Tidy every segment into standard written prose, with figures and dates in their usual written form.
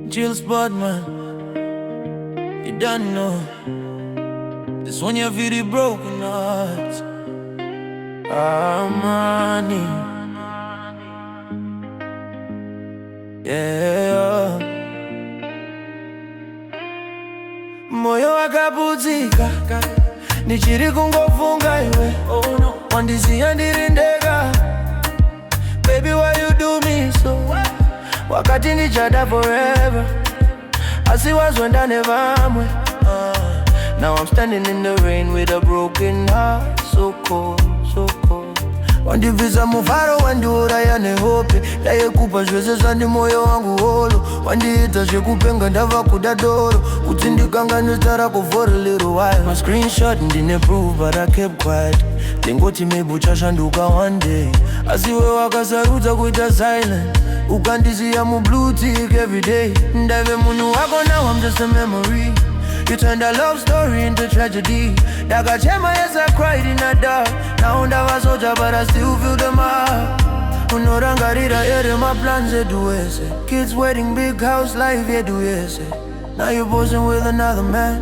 Chill spot, man. You don't know. This one you feel the broken hearts. Money. Yeah. Moyo Wakaputsika, nichiri kungofunga iwe. Wandisiya ndiri ndega. Baby, why you do me so? Wakati ndichada forever. Asiwazwenda nevamwe. Now I'm standing in the rain with a broken heart. So cold, so cold. Wandivisa mufaro wandiuraya nehope. Ndayekupa zvese zvandi moyo wangu holo. Wandiita zvekupenga ndava kuda doro. Kuti ndikanganisa rako for a little while. My screenshot ndine proof but I kept quiet. Ndingoti maybe uchashanduka one day. Asiwe wakasarudza kuita silent. Ukandisiya mu blue tick every day. Ndave munhu wako, now I'm just a memory. You turned a love story into tragedy. Dakachema, yes, I cried in the dark. Now ndava soldier but I still feel the mark. Unorangarira ere my plans edu ese. Kids wedding, big house, life edu ese. Now you're posing with another man,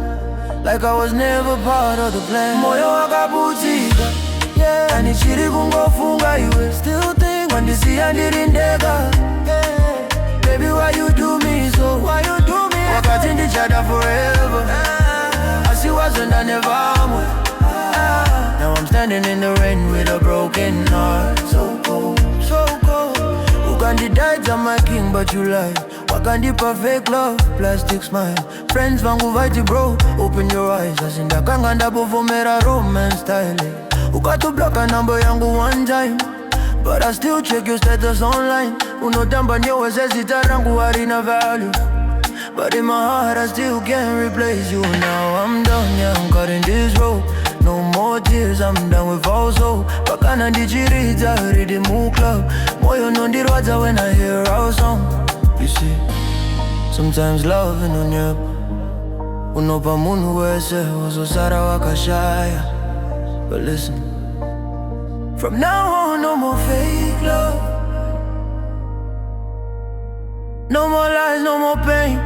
like I was never part of the plan. Moyo Wakaputsika, yeah. Anichiri kungofunga iwe. Still think wandisiya ndiri ndega. Baby, why you do me so? Why you do me? Wakati ndichada forever. Asiwazwenda nevamwe. Now I'm standing in the rain with a broken heart. So cold, so cold. Ukandidaidza my king but you lied. Wakandipa fake love, plastic smile. Friends vangu vaiti bro, open your eyes. Asindakanga ndabovomera romance style. Ukatublock a number yangu one time, but I still check your status online. Unotamba nyeweze zita rangu harina value, but in my heart I still can't replace you. Now I'm done, yeah, I'm cutting this rope. No more tears, I'm done with all soul. Pakana ndichiridza rhythm club. Moyo nondirwadza when I hear our song. You see, sometimes love inonyepa. Unopa munhu wese uzosara wakashaya. But listen, from now on, no more fake love. No more lies, no more pain.